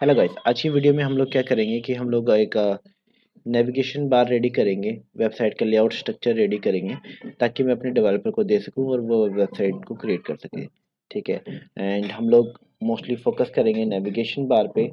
Hello guys, आज की video में हम लोग क्या करेंगे कि हम लोग एक नेविगेशन बार रेडी करेंगे। वेबसाइट का लेआउट स्ट्रक्चर रेडी करेंगे ताकि मैं अपने डेवलपर को दे सकूं और वो वेबसाइट को क्रिएट कर सके। ठीक है। एंड हम लोग मोस्टली फोकस करेंगे नेविगेशन बार पे,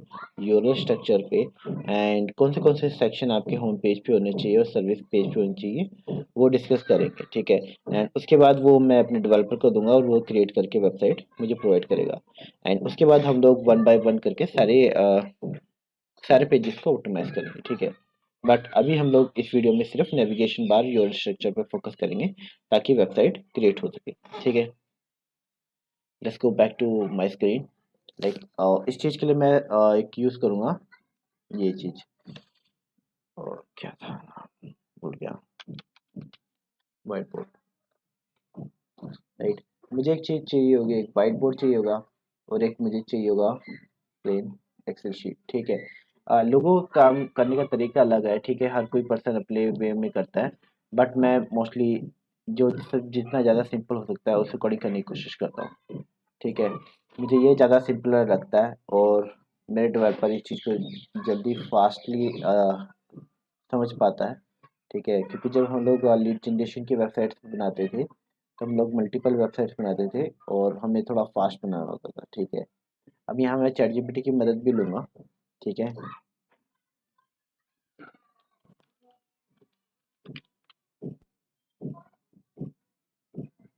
यूआरएल स्ट्रक्चर पे, एंड कौन से सेक्शन आपके होम पेज पे होने चाहिए और सर्विस पेज पे होने चाहिए वो डिस्कस करेंगे। ठीक है। एंड उसके बाद वो मैं अपने डेवलपर को दूंगा और वो क्रिएट करके वेबसाइट मुझे प्रोवाइड करेगा। एंड उसके बाद हम लोग वन बाय वन करके सारे पेजेस को ऑप्टिमाइज करेंगे। ठीक है। बट अभी हम लोग इस वीडियो में सिर्फ नेविगेशन बार यूआरएल स्ट्रक्चर पर फोकस करेंगे ताकि वेबसाइट क्रिएट हो सके। ठीक है। Let's go back to my screen. Like इस चीज के लिए मैं एक यूज करूंगा ये चीज। और क्या था नाम भूल गया। White board. राइट। मुझे एक चीज चाहिए होगी, एक व्हाइट बोर्ड चाहिए होगा और एक मुझे चाहिए होगा प्लेन एक्सेल शीट। ठीक है। लोगों का काम करने का तरीका अलग है। ठीक है। हर कोई पर्सन अपने वे में करता है। बट मैं मोस्टली जो जितना ज़्यादा सिंपल हो सकता है उस अकॉर्डिंग करने की कोशिश करता हूँ। ठीक है। मुझे ये ज़्यादा सिंपलर लगता है और मेरे डेवलपर इस चीज़ को जल्दी फास्टली समझ पाता है। ठीक है। क्योंकि जब हम लोग लीड जनरेशन की वेबसाइट्स बनाते थे तो हम लोग मल्टीपल वेबसाइट्स बनाते थे और हमें थोड़ा फास्ट बनाना होता था। ठीक है। अब यहाँ मैं चैट जीपीटी की मदद भी लूँगा। ठीक है।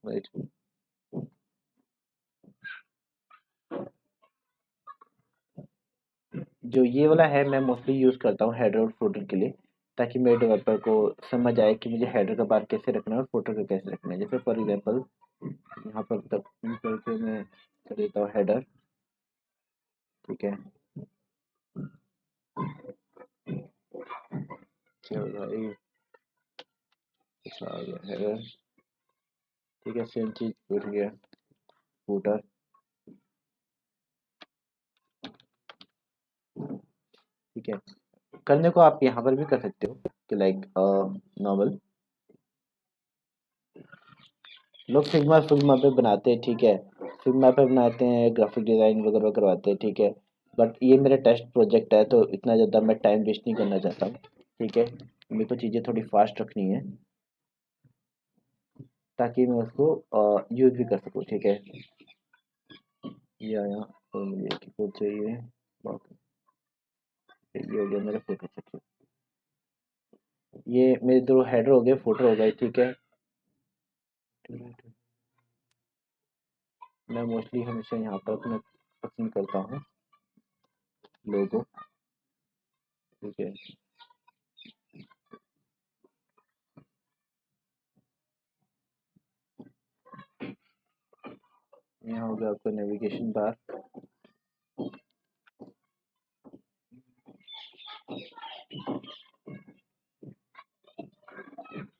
राइट। जो ये वाला है मैं मोस्टली यूज़ करता हूँ हेडर और फुटर के लिए, ताकि मेरे डेवलपर को समझ आए कि मुझे हेडर का बार कैसे रखना है और फुटर का कैसे रखना है। जैसे फॉर एग्जांपल यहाँ पर तक करके मैं कर देता हूँ हेडर। ठीक है। चल भाई, आ गया हेडर। ठीक है। सेम चीज़ उठ गया फुटर। ठीक है। करने को आप यहाँ पर भी कर सकते हो कि लाइक नॉर्मल लोग फिग्मा फिग्मा पे बनाते हैं। ठीक है। फिग्मा पे बनाते हैं, ग्राफिक डिज़ाइन वगैरह करवाते हैं। ठीक है। बट ये मेरा टेस्ट प्रोजेक्ट है तो इतना ज़्यादा मैं टाइम वेस्ट नहीं करना चाहता हूँ। ठीक है। मेरे को चीज़ें थोड़ी फास्ट रखनी है ताकि मैं उसको यूज़ भी कर सकूँ। ठीक है। ये आया और मुझे एक कोड चाहिए। बाकी ये हो गया मेरा फोटो सेक्शन। ये मेरे दो हेडर हो गए, फोटो हो गए। ठीक है। मैं मोस्टली हमेशा यहाँ पर अपना पसंद करता हूँ लोगो। ठीक है। यहाँ हो गया आपका नेविगेशन बार।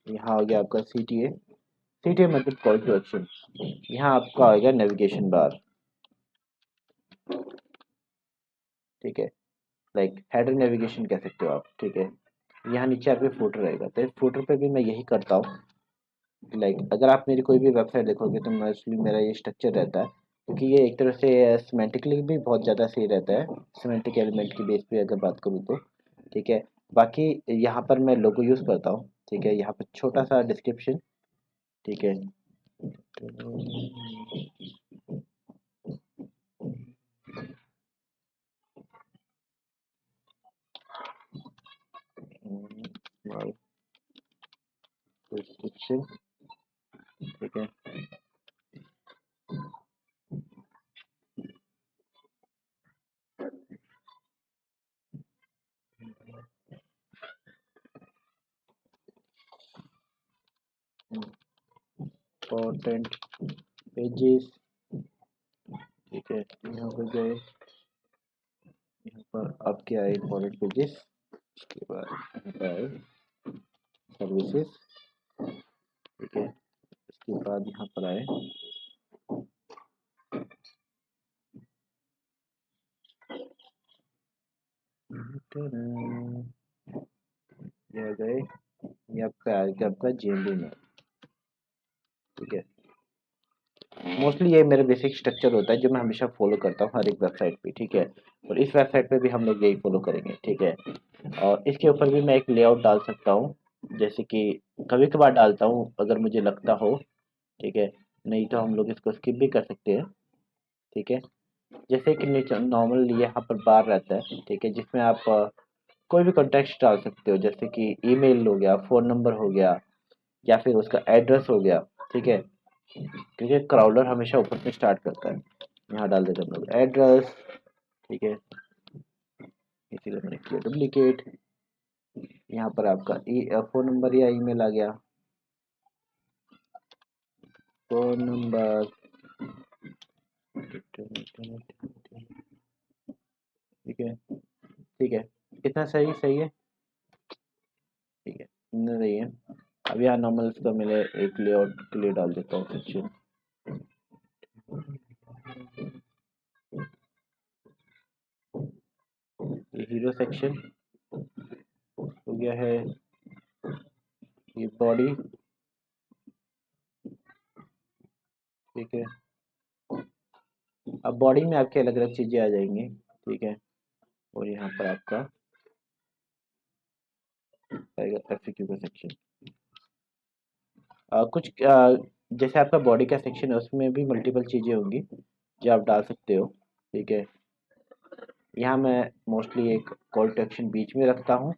यहाँ हो गया आपका CTA। सीटीए मतलब कॉल टू एक्शन। यहाँ आपका आएगा नेविगेशन बार। ठीक है। लाइक हेडर नेविगेशन कह सकते हो आप। ठीक है। यहाँ नीचे आपके फुटर रहेगा तो फुटर पे भी मैं यही करता हूँ। लाइक अगर आप मेरी कोई भी वेबसाइट देखोगे तो मोस्टली मेरा ये स्ट्रक्चर रहता है, क्योंकि ये एक तरह से सिमेंटिकली भी बहुत ज़्यादा सही रहता है। सिमेंटिक एलिमेंट की बेस पे अगर बात करूँ तो। ठीक है। बाकी यहाँ पर मैं लोगो यूज़ करता हूँ। ठीक है। यहाँ पर छोटा सा डिस्क्रिप्शन। ठीक है। डिस्क्रिप्शन। ठीक है। Important pages. ठीक है। यहाँ पर गए, यहाँ पर आपके आए इम्पोर्टेंट पेजेस। उसके बाद यहाँ पर आए सर्विसेज। ठीक है। उसके बाद यहाँ पर आए ये गए, ये आपका आएगा आपका GMB में। ठीक है। मोस्टली ये मेरा बेसिक स्ट्रक्चर होता है जो मैं हमेशा फॉलो करता हूँ हर एक वेबसाइट पे। ठीक है। और इस वेबसाइट पे भी हम लोग यही फॉलो करेंगे, ठीक है। और इसके ऊपर भी मैं एक लेआउट डाल सकता हूँ, जैसे कि कभी कभार डालता हूँ अगर मुझे लगता हो, ठीक है। नहीं तो हम लोग इसको स्किप भी कर सकते हैं, ठीक है। जैसे कि नीचे नॉर्मल यहाँ पर बार रहता है, ठीक है, जिसमें आप कोई भी कॉन्टेक्स्ट डाल सकते हो, जैसे कि ईमेल हो गया, फ़ोन नंबर हो गया, या फिर उसका एड्रेस हो गया, ठीक है। क्योंकि क्राउडर हमेशा ऊपर से स्टार्ट करता है। यहाँ डाल देते हैं हम लोग एड्रेस, ठीक है, इसीलिए मैंने किया डुप्लीकेट। यहाँ पर आपका फ़ोन नंबर या ईमेल आ गया, फ़ोन नंबर, ठीक है, ठीक है। कितना सही सही है, ठीक है, इतना सही है। अब यहाँ नॉर्मल इसका मैंने एक लेआउट के लिए डाल देता हूँ सेक्शन, ये हीरो सेक्शन हो गया है, ये बॉडी, ठीक है। अब बॉडी में आपके अलग अलग चीजें आ जाएंगी, ठीक है। और यहाँ पर आपका आएगा एफएक्यू का सेक्शन। कुछ जैसे आपका बॉडी का सेक्शन है उसमें भी मल्टीपल चीजें होंगी जो आप डाल सकते हो, ठीक है। यहाँ मैं मोस्टली एक कॉल टू एक्शन बीच में रखता हूँ,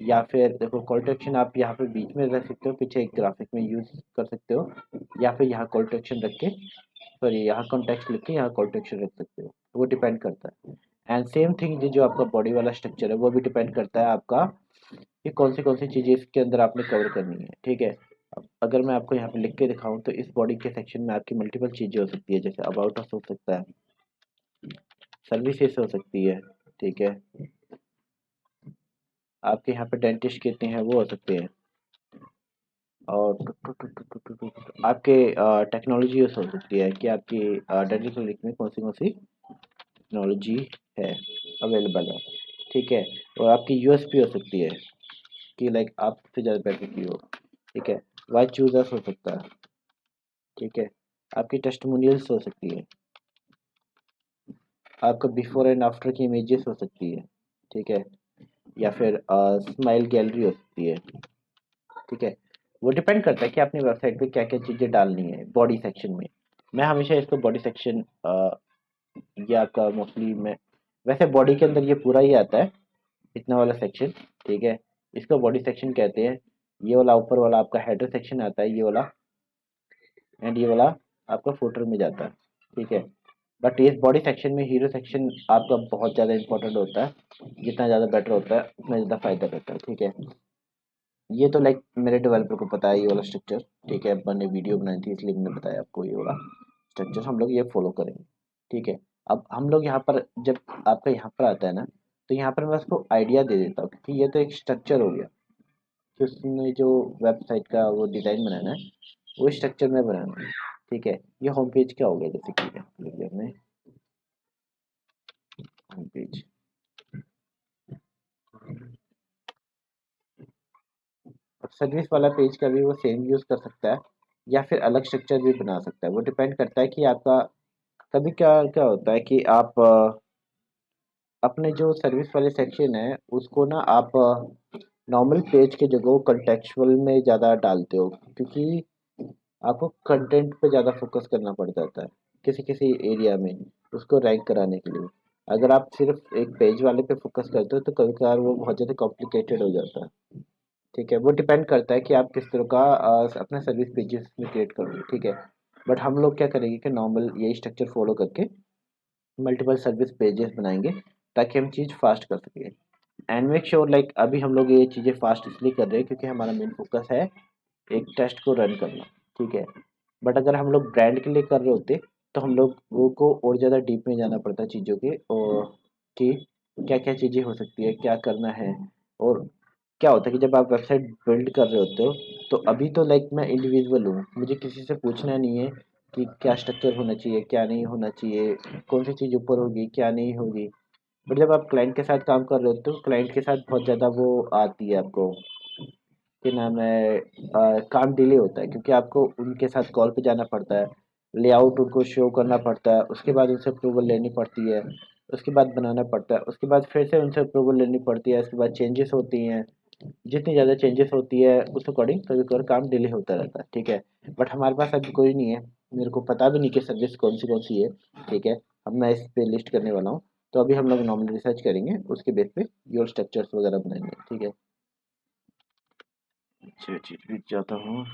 या फिर देखो कॉल टू एक्शन आप यहाँ पे बीच में रख सकते हो, पीछे एक ग्राफिक में यूज कर सकते हो, या फिर यहाँ कॉल टू एक्शन रख के, सॉरी यहाँ कॉन्टेक्स्ट लिख के यहाँ कॉल टू एक्शन रख सकते हो, वो डिपेंड करता है। एंड सेम थिंग जो आपका बॉडी वाला स्ट्रक्चर है वो भी डिपेंड करता है आपका कि कौन सी चीज़ें इसके अंदर आपने कवर करनी है, ठीक है। अब अगर मैं आपको यहाँ पे लिख के दिखाऊं तो इस बॉडी के सेक्शन में आपकी मल्टीपल चीज़ें हो सकती है, जैसे अबाउट अस हो सकता है, सर्विसेज हो सकती है, ठीक है। आपके यहाँ पे डेंटिस्ट कहते हैं वो हो सकते हैं, और आपके टेक्नोलॉजी यूज हो सकती है कि आपकी डेंटल क्लिनिक में कौन सी टेक्नोलॉजी है, अवेलेबल है, ठीक है। और आपकी यूएसपी हो सकती है कि लाइक आपसे ज़्यादा बेटर की हो, ठीक है। वाई चूजर्स हो सकता है, ठीक है। आपकी टेस्टिमोनियल्स हो सकती है, आपका बिफोर एंड आफ्टर की इमेजेस हो सकती है, ठीक है। या फिर स्माइल गैलरी हो सकती है, ठीक है। वो डिपेंड करता है कि आपने वेबसाइट पे क्या क्या चीज़ें डालनी है बॉडी सेक्शन में। मैं हमेशा इसको बॉडी सेक्शन, ये आपका मोस्टली मैं, वैसे बॉडी के अंदर ये पूरा ही आता है, इतना वाला सेक्शन, ठीक है। इसको बॉडी सेक्शन कहते हैं। ये वाला ऊपर वाला आपका हेडर सेक्शन आता है, ये वाला, एंड ये वाला आपका फुटर में जाता है, ठीक है। बट इस बॉडी सेक्शन में हीरो सेक्शन आपका बहुत ज़्यादा इंपॉर्टेंट होता है, जितना ज़्यादा बेटर होता है उतना ज़्यादा फायदा करता है, ठीक है। ये तो लाइक मेरे डेवलपर को पता है ये वाला स्ट्रक्चर, ठीक है। मैंने वीडियो बनाई थी इसलिए मैंने बताया आपको ये वाला स्ट्रक्चर हम लोग ये फॉलो करेंगे, ठीक है। अब हम लोग यहाँ पर जब आपका यहाँ पर आता है ना, तो यहाँ पर मैं उसको आइडिया दे देता हूँ, क्योंकि ये तो एक स्ट्रक्चर हो गया कि उसने जो वेबसाइट का वो डिज़ाइन बनाना है वो स्ट्रक्चर में बनाना है, ठीक है। ये होम पेज का हो गया, जैसे कि लिख दिया हमने होम पेज। अब सर्विस वाला पेज का भी वो सेम यूज़ कर सकता है, या फिर अलग स्ट्रक्चर भी बना सकता है, वो डिपेंड करता है कि आपका कभी क्या क्या होता है कि आप अपने जो सर्विस वाले सेक्शन है उसको ना आप नॉर्मल पेज के जगह कंटेक्चुअल में ज़्यादा डालते हो, क्योंकि आपको कंटेंट पे ज़्यादा फोकस करना पड़ जाता है किसी किसी एरिया में उसको रैंक कराने के लिए। अगर आप सिर्फ एक पेज वाले पे फोकस करते हो तो कभी कभार वो बहुत ज़्यादा कॉम्प्लिकेटेड हो जाता है, ठीक है। वो डिपेंड करता है कि आप किस तरह का अपना सर्विस पेजेस में क्रिएट करोगे, ठीक है। बट हम लोग क्या करेंगे कि नॉर्मल यही स्ट्रक्चर फॉलो करके मल्टीपल सर्विस पेजेस बनाएंगे, ताकि हम चीज़ फास्ट कर सकें। एंड मेक श्योर लाइक अभी हम लोग ये चीज़ें फास्ट इसलिए कर रहे हैं क्योंकि हमारा मेन फोकस है एक टेस्ट को रन करना, ठीक है। बट अगर हम लोग ब्रांड के लिए कर रहे होते तो हम लोगों को और ज़्यादा डीप में जाना पड़ता चीज़ों के, और कि क्या क्या चीज़ें हो सकती है, क्या करना है। और क्या होता है कि जब आप वेबसाइट बिल्ड कर रहे होते हो तो अभी तो लाइक मैं इंडिविजुअल हूँ, मुझे किसी से पूछना नहीं है कि क्या स्ट्रक्चर होना चाहिए, क्या नहीं होना चाहिए, कौन सी चीज़ ऊपर होगी क्या नहीं होगी। बट जब आप क्लाइंट के साथ काम कर रहे होते हो तो क्लाइंट के साथ बहुत ज़्यादा वो आती है आपको, कि नाम है काम डिले होता है, क्योंकि आपको उनके साथ कॉल पे जाना पड़ता है, लेआउट उनको शो करना पड़ता है, उसके बाद उनसे अप्रूवल लेनी पड़ती है, उसके बाद बनाना पड़ता है, उसके बाद फिर से उनसे अप्रूवल लेनी पड़ती है, उसके बाद चेंजेस होती हैं। जितनी ज़्यादा चेंजेस होती है उस अकॉर्डिंग कभी कभार काम डिले होता रहता है, ठीक है। बट हमारे पास अभी कोई नहीं है, मेरे को पता भी नहीं कि सर्विस कौन सी है, ठीक है। अब मैं इस पे लिस्ट करने वाला हूँ। तो अभी हम लोग नॉर्मल रिसर्च करेंगे, उसके बेस पे योर स्ट्रक्चर्स वगैरह बनाएंगे, ठीक है। अच्छा चीज भी जाता हूँ।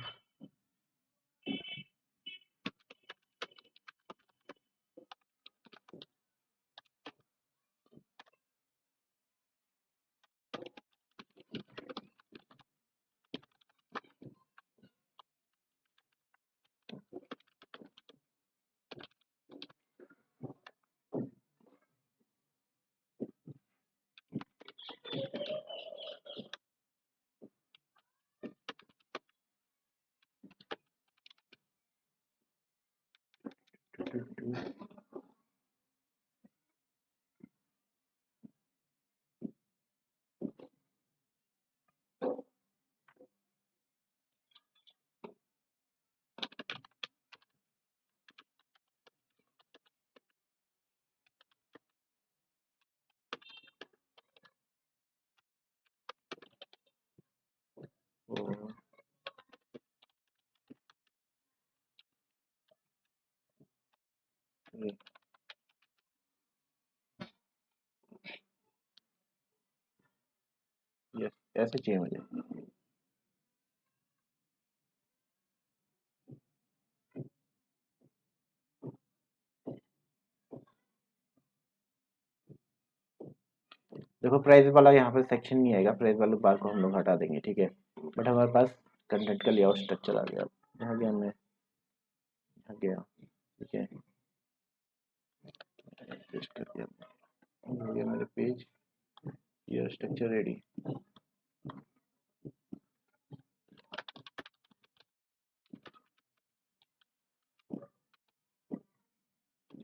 यस, ऐसे चाहिए मुझे। देखो प्राइस वाला यहाँ पर सेक्शन नहीं आएगा, प्राइस वाले बार को हम लोग हटा देंगे, ठीक है। बट हमारे पास कंटेंट का लेआउट स्ट्रक्चर आ गया। यहाँ गया मैं, यहाँ गया, ठीक है। पेस्ट कर दिया, हो गया मेरे पेज, ये स्ट्रक्चर रेडी।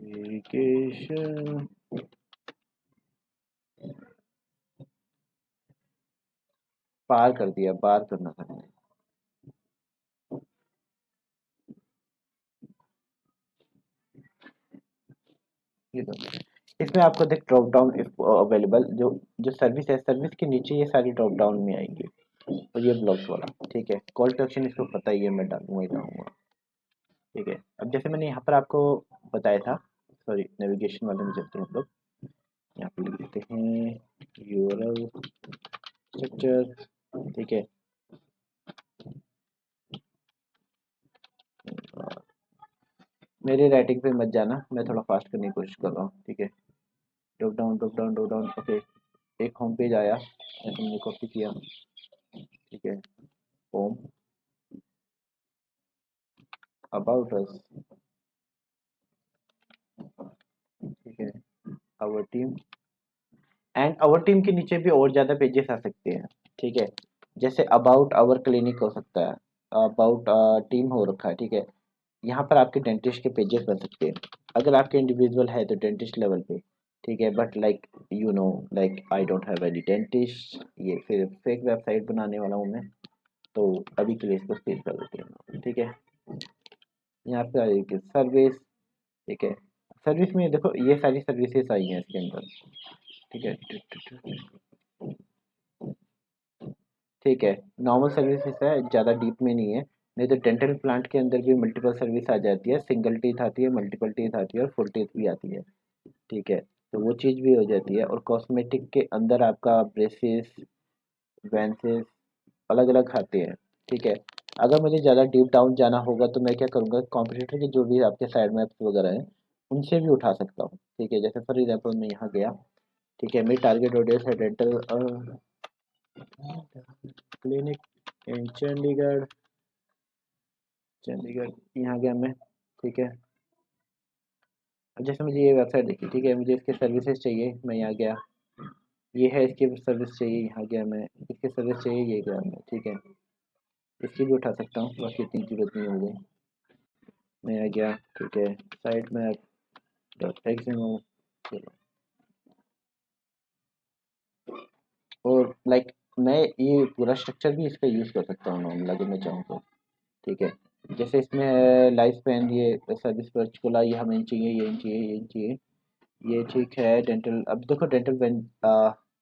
वेरिफिकेशन पार कर दिया, बार करना था मैंने। ये तो इसमें आपको देख ड्रॉप डाउन अवेलेबल, जो जो सर्विस है, सर्विस के नीचे ये सारी ड्रॉप डाउन में आएंगी। और ये ब्लॉक्स वाला, ठीक है। कॉल टू एक्शन इसको पता ही है, मैं डालूंगा ही डालूंगा, ठीक है। अब जैसे मैंने यहाँ पर आपको बताया था, सॉरी नेविगेशन वाले में चलते हैं हम लोग। यहाँ पे लिख देते हैं यूआरएल स्ट्रक्चर, ठीक है। मेरी राइटिंग पे मत जाना, मैं थोड़ा फास्ट करने की कोशिश कर रहा हूँ, ठीक है। Drop down drop down drop down, okay. एक होम पेज आया, हमने कॉपी किया, ठीक है। होम, अबाउट अस, ठीक है। Our team, and our team के नीचे भी और ज़्यादा पेजेस आ सकते हैं, ठीक है। जैसे अबाउट आवर क्लिनिक हो सकता है, अबाउट टीम हो रखा है, ठीक है। यहाँ पर आपके डेंटिस्ट के पेजेस बन सकते हैं, अगर आपके इंडिविजुअल है तो डेंटिस्ट लेवल पे, ठीक है। But like you know, like I don't have any dentist, ये फिर फेक वेबसाइट बनाने वाला हूँ मैं। तो अभी के लिए इसको सेव कर देते हैं, ठीक है। यहाँ पे आएगी सर्विस, ठीक है। सर्विस में देखो ये सारी सर्विसेज आई हैं इसके अंदर, ठीक है। ठीक है, नॉर्मल सर्विसेज है, ज़्यादा डीप में नहीं है। नहीं तो डेंटल प्लांट के अंदर भी मल्टीपल सर्विस आ जाती है, सिंगल टीथ आती है, मल्टीपल टीथ आती है और फुल टीथ भी आती है, ठीक है। तो वो चीज़ भी हो जाती है। और कॉस्मेटिक के अंदर आपका ब्रेसेस, वेंसेस अलग अलग आते हैं, ठीक है। अगर मुझे ज़्यादा डीप डाउन जाना होगा तो मैं क्या करूँगा, कॉम्पिटिटर के जो भी आपके साइड मैप्स वगैरह हैं उनसे भी उठा सकता हूँ, ठीक है। जैसे फॉर एग्जाम्पल मैं यहाँ गया, ठीक है। मेरी टारगेट ऑडियंस है dental clinic in Chandigarh, Chandigarh, यहाँ गया मैं, ठीक है। अब जैसे मुझे ये वेबसाइट देखी, ठीक है, मुझे इसके सर्विसेज चाहिए, मैं यहाँ गया, ये है इसकी सर्विस चाहिए, यहाँ गया मैं, इसकी सर्विस चाहिए, ये गया मैं, ठीक है। इसकी भी उठा सकता हूँ, बाकी इतनी जरूरत नहीं होगी। मैं आ गया, ठीक है। साइट मैप डॉट एक्सएमएल, और लाइक मैं ये पूरा स्ट्रक्चर भी इसका यूज़ कर सकता हूँ नॉर्मल अगर मैं चाहूँ तो, ठीक है। जैसे इसमें लाइफ स्पैन, ये सर्विस पर्टिकुलर, ये हमें चाहिए, ये चाहिए, ये चाहिए, ये ठीक है। डेंटल, अब देखो डेंटल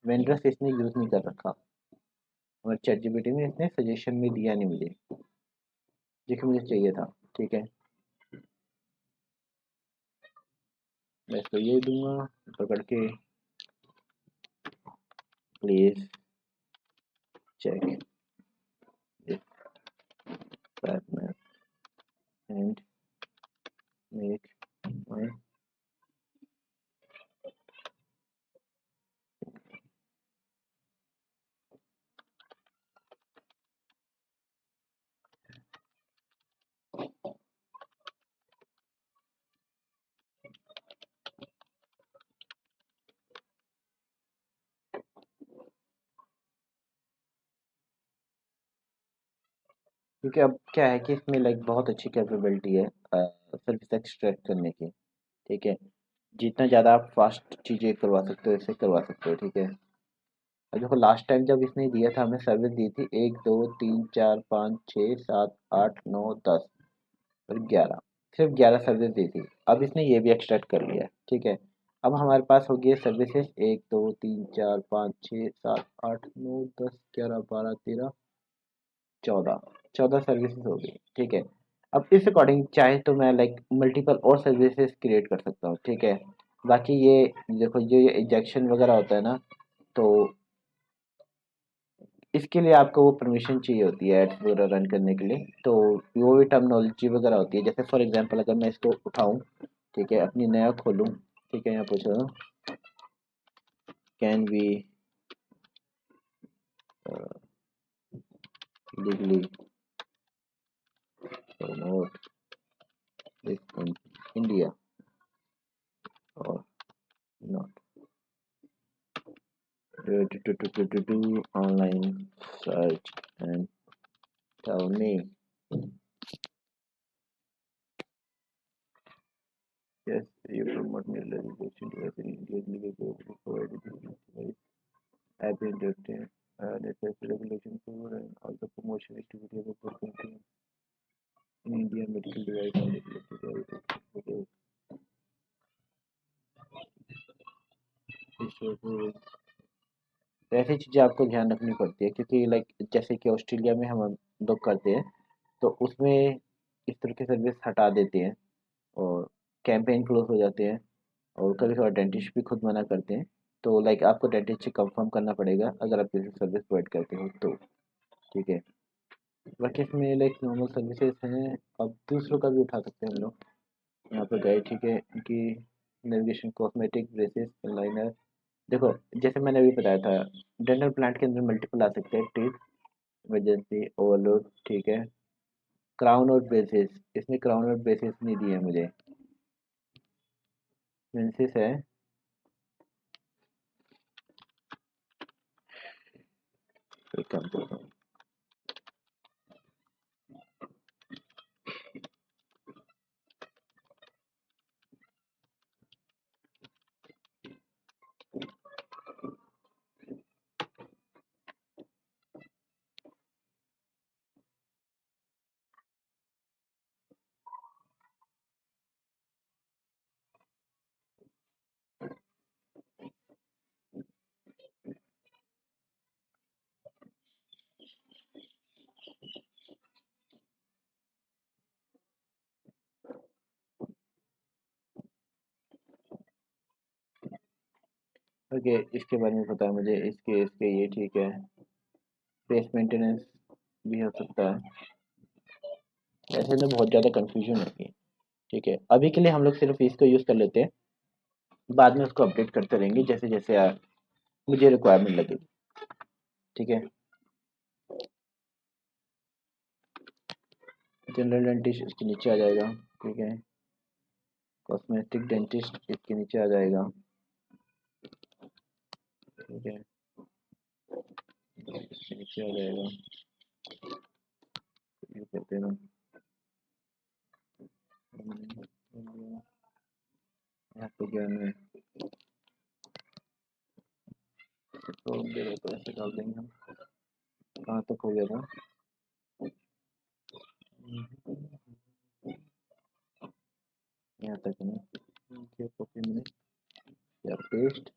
वेंडर्स इसने यूज़ नहीं कर रखा, और चैट जीपीटी में इसने सजेशन में दिया नहीं मुझे, जो कि मुझे चाहिए था। ठीक है, मैं इसको ये दूंगा पकड़ के, please check this map and make my. क्योंकि अब क्या है कि इसमें लाइक बहुत अच्छी कैपेबिलिटी है सर्विस एक्सट्रैक्ट करने की। ठीक है, जितना ज़्यादा आप फास्ट चीज़ें करवा सकते हो इससे करवा सकते हो। ठीक है, और देखो लास्ट टाइम जब इसने दिया था, हमें सर्विस दी थी 1 2 3 4 5 6 7 8 9 10 और 11, सिर्फ 11 सर्विस दी थी। अब इसने ये भी एक्सट्रैक्ट कर लिया है। ठीक है, अब हमारे पास हो गई सर्विसेज 1 2 3 4 5 6 7 8 9 10 11 12 13 14, 14 सर्विसेज हो गई। ठीक है, अब इस अकॉर्डिंग चाहे तो मैं लाइक मल्टीपल और सर्विसेज क्रिएट कर सकता हूँ। ठीक है, बाकी ये देखो जो ये इंजेक्शन वगैरह होता है ना, तो इसके लिए आपको वो परमिशन चाहिए होती है एड्स वगैरह रन करने के लिए, तो वो भी टर्मिनोलॉजी वगैरह होती है। जैसे फॉर एग्जांपल अगर मैं इसको उठाऊं, ठीक है, अपनी नया खोलूं, ठीक है, यहाँ पूछ रहा हूँ can we legally promote this in India और not, do online search and tell me yes you promote me legislation to every Indian legal provided by app industry necessary regulation for and also promotion activity of the company in India medical device and regulatory devices. तो ऐसी चीज़ें आपको ध्यान रखनी पड़ती है, क्योंकि like जैसे कि ऑस्ट्रेलिया में हम लोग करते हैं, तो उसमें इस तरह की सर्विस हटा देते हैं और कैंपेन क्लोज हो जाते हैं, और कभी कभार डेंटिस्ट भी खुद मना करते हैं। तो लाइक आपको डेंटिस्ट से कंफर्म करना पड़ेगा अगर आप किसी सर्विस प्रोवाइड करते हो तो। ठीक है, बाकी इसमें लाइक नॉर्मल सर्विसेज हैं, अब दूसरों का भी उठा सकते हैं हम लोग। यहाँ पर गए, ठीक है, इनकी नेविगेशन, कॉस्मेटिक, ब्रेसेस, लाइनर। देखो जैसे मैंने अभी बताया था, डेंटल प्लांट के अंदर मल्टीपल आ सकते हैं, टीथ, इमरजेंसी, ओवरलोड। ठीक है, क्राउन और ब्रेसेस, इसमें क्राउन और ब्रेसेस नहीं दिए मुझे, लेंसेज है। एक काम करता हूँ, ओके, इसके बारे में पता है मुझे, इसके इसके ये ठीक है। फेस मेंटेनेंस भी हो सकता है, ऐसे में बहुत ज़्यादा कंफ्यूजन होती है। ठीक है, अभी के लिए हम लोग सिर्फ इसको यूज़ कर लेते हैं, बाद में उसको अपडेट करते रहेंगे जैसे जैसे मुझे रिक्वायरमेंट लगेगी। ठीक है, जनरल डेंटिस्ट इसके नीचे आ जाएगा। ठीक है, कॉस्मेटिक डेंटिस्ट इसके नीचे आ जाएगा। ठीक है, इसके नीचे आ जाएगा, ये करते हैं ना। यहाँ पे गया मैं, तो मेरे को ऐसे डाल देंगे हम। कहाँ तक हो गया था? यहाँ तक है ना, ये कॉपी मैंने पेस्ट,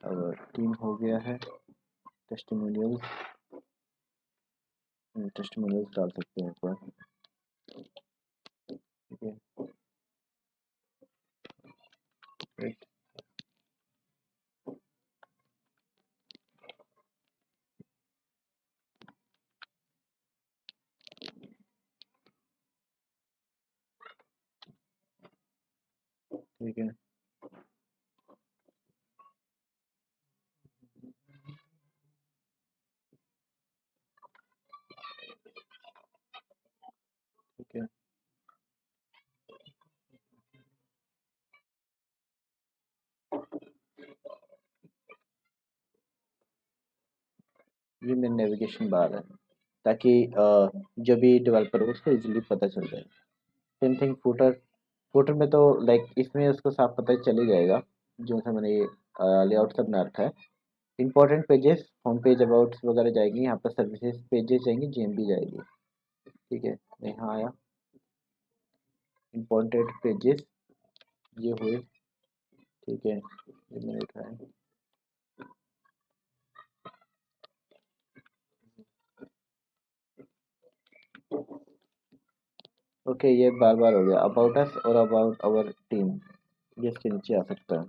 और टीम हो गया है, टेस्टिमोनियल्स, टेस्टिमोनियल्स डाल सकते हैं एक बार, ठीक है। राइट, ठीक है। ठीक है, ये मेरा नेविगेशन बार है, ताकि जो भी डेवलपर हो उसको इजीली पता चल जाए। सेम थिंग फुटर, फुटर में तो लाइक इसमें उसको साफ पता चल ही जाएगा, जो सा मैंने ये लेआउट सब बना रखा है। Important pages, home page, abouts वगैरह जाएगी, यहाँ पर सर्विसेज पेजेस जाएंगी, जीएमबी जाएगी, ठीक है। मैं यहाँ आया, इंपॉर्टेंट पेजेस ये हुए, ठीक है, ये मैंने उठाया, ओके। ये बार बार हो गया, अबाउट अस और अबाउट आवर टीम, ये इसके नीचे आ सकता है,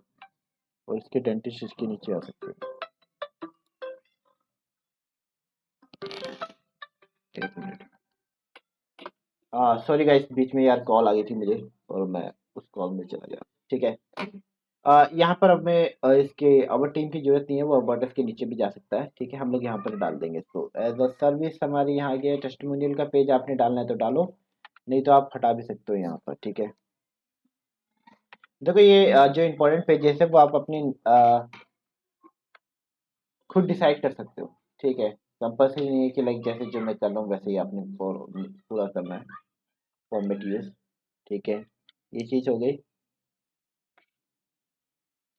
और इसके डेंटिस्ट इसके नीचे आ सकते हैं। एक मिनट, हाँ सॉरी गाइस, बीच में यार कॉल आ गई थी मुझे, और मैं उस कॉल में चला गया, ठीक है। यहाँ पर अब मैं इसके अवर टीम की जरूरत नहीं है, वो अबाउट अस के नीचे भी जा सकता है, ठीक है। हम लोग यहाँ पर डाल देंगे इसको एज अ सर्विस, हमारी यहाँ गया टेस्टिमोनियल का पेज, आपने डालना है तो डालो, नहीं तो आप हटा भी सकते हो यहाँ पर, ठीक है। देखो ये जो इम्पोर्टेंट पेजेस है वो आप अपनी खुद डिसाइड कर सकते हो, ठीक है। कंपल्सरी नहीं है कि लाइक जैसे जो मैं कर रहा हूँ वैसे ही आपने पूरा करना है, फॉर्मेट यूज, ठीक है। ये चीज़ हो गई।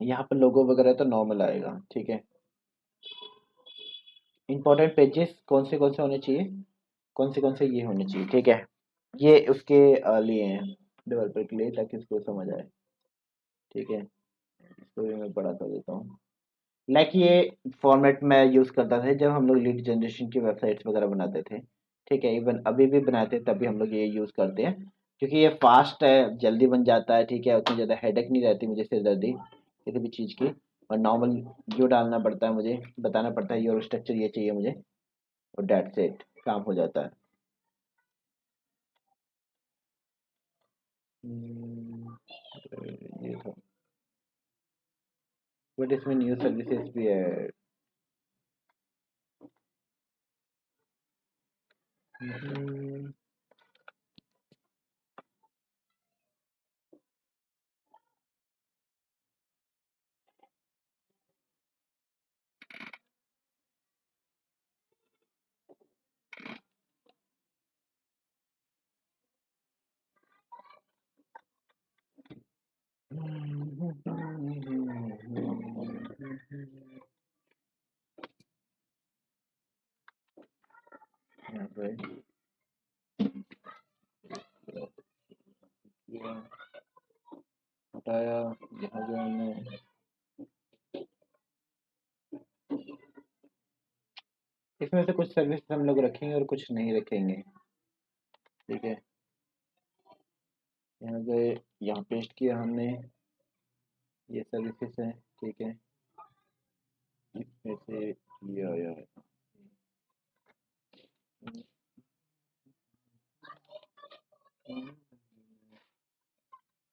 यहाँ पर लोगो वगैरह तो नॉर्मल आएगा, ठीक है। इंपॉर्टेंट पेजेस कौन से होने चाहिए, कौन से ये होने चाहिए, ठीक है। ये उसके लिए हैं, डेवलपर के लिए, ताकि उसको समझ आए, ठीक है। इसको भी मैं बड़ा कर देता हूँ, लाइक ये फॉर्मेट मैं यूज़ करता था जब हम लोग लीड जनरेशन की वेबसाइट्स वगैरह बनाते थे, ठीक है। इवन अभी भी बनाते हैं तभी हम लोग ये यूज़ करते हैं, क्योंकि ये फास्ट है, जल्दी बन जाता है, ठीक है। उतनी ज़्यादा हेडेक नहीं रहती मुझे, सिरदर्दी किसी भी चीज़ की, और नॉर्मल जो डालना पड़ता है मुझे, बताना पड़ता है योर स्ट्रक्चर ये चाहिए मुझे, और डेट्स इट, काम हो जाता है। हम्म, ये था, बट इसमें न्यू सर्विसेज भी है। हम्म, यहाँ पे किया, हटाया, यहाँ जो हमने, इसमें से कुछ सर्विस हम लोग रखेंगे और कुछ नहीं रखेंगे, ठीक है। यहाँ गए, यहाँ पेस्ट किया हमने, ये सर्विसेज है, ठीक है। इसमें से ये आया है,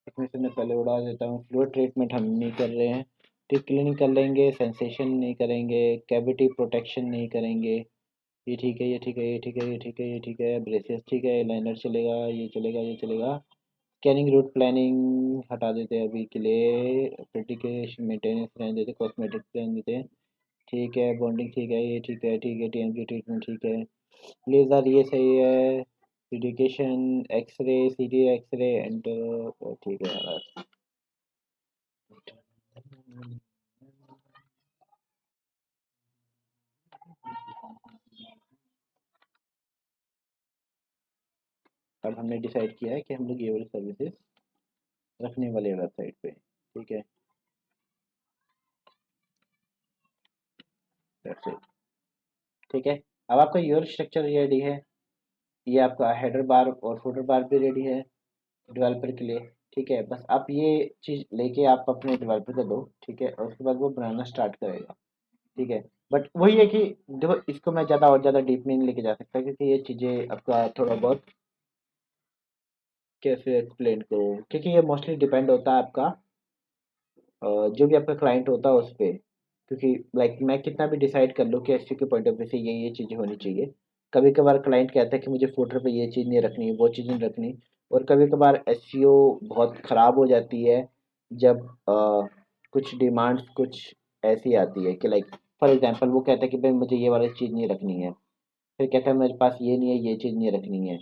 इसमें से मैं पहले उड़ा देता हूँ। फ्लो ट्रीटमेंट हम नहीं कर रहे हैं, टिप क्लीनिंग कर लेंगे, सेंसेशन नहीं करेंगे, कैविटी प्रोटेक्शन नहीं करेंगे, ये ठीक है, ये ठीक है, ये ठीक है, ये ठीक है, ये ठीक है, ब्रेसेस ठीक है, लाइनर चलेगा, ये चलेगा, ये चलेगा। स्कैनिंग रूट प्लानिंग हटा देते हैं अभी के लिए, प्रेडिकेशन मेंटेनेंस रहने देते, कॉस्मेटिक रहने देते हैं, ठीक है। बॉन्डिंग ठीक है, ये ठीक है, ठीक है। टीएमटी ट्रीटमेंट ठीक है, लेज़र ये सही है, प्रेडिकेशन, एक्सरे, सीटी एक्सरे, एंटर, ठीक है यार। अब हमने डिसाइड किया है कि हम लोग ये वाली सर्विसेज रखने वाले हैं वेबसाइट पे, ठीक है। That's it. ठीक है, अब आपका यूआरएल स्ट्रक्चर रेडी है, ये आपका हेडर बार और फुटर बार भी रेडी है डेवलपर के लिए। ठीक है, बस आप ये चीज़ लेके आप अपने डेवलपर को दो, ठीक है, और उसके बाद वो बनाना स्टार्ट करेगा। ठीक है, बट वही है कि देखो, इसको मैं ज़्यादा और ज़्यादा डीप में नहीं लेके जा सकता, क्योंकि ये चीज़ें आपका थोड़ा बहुत कैसे एक्सप्लेन करूँ, क्योंकि ये मोस्टली डिपेंड होता है आपका जो भी आपका क्लाइंट होता है उस पे। क्योंकि लाइक मैं कितना भी डिसाइड कर लूँ कि एसईओ के पॉइंट ऑफ व्यू से ये चीज़ें होनी चाहिए, कभी कभार क्लाइंट कहता है कि मुझे फुटर पे ये चीज़ नहीं रखनी, वो चीज़ नहीं रखनी। और कभी कभार एसईओ बहुत ख़राब हो जाती है जब कुछ डिमांड्स कुछ ऐसी आती है कि लाइक फॉर एग्जांपल वो कहता है कि भाई मुझे ये वाली चीज़ नहीं रखनी है, फिर कहता है मेरे पास ये नहीं है, ये चीज़ नहीं रखनी है,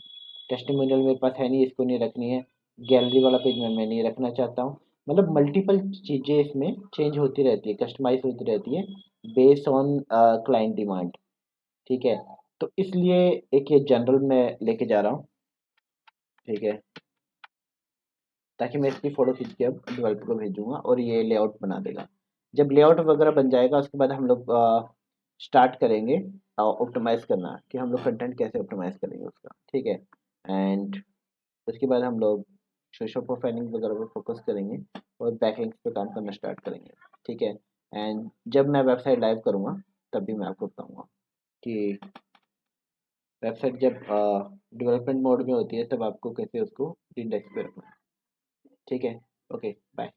टेस्टिमोनियल मेरे पास है नहीं, इसको नहीं रखनी है, गैलरी वाला पेज मैं नहीं रखना चाहता हूँ। मतलब मल्टीपल चीज़ें इसमें चेंज होती रहती है, कस्टमाइज होती रहती है बेस्ड ऑन क्लाइंट डिमांड। ठीक है, तो इसलिए एक ये जनरल मैं लेके जा रहा हूँ। ठीक है, ताकि मैं इसकी फ़ोटो खींच के अब डेवलपर को भेजूंगा और ये लेआउट बना देगा। जब लेआउट वगैरह बन जाएगा उसके बाद हम लोग स्टार्ट करेंगे ऑप्टिमाइज़ करना, कि हम लोग कंटेंट कैसे ऑप्टिमाइज़ करेंगे उसका। ठीक है, एंड उसके बाद हम लोग सोशल प्रोफाइलिंग वगैरह पर फोकस करेंगे और बैकलिंक्स पे काम करना स्टार्ट करेंगे। ठीक है, एंड जब मैं वेबसाइट लाइव करूँगा तब भी मैं आपको बताऊँगा कि वेबसाइट जब डेवलपमेंट मोड में होती है तब आपको कैसे उसको इंडेक्स पे रखना है। ठीक है, ओके, बाय।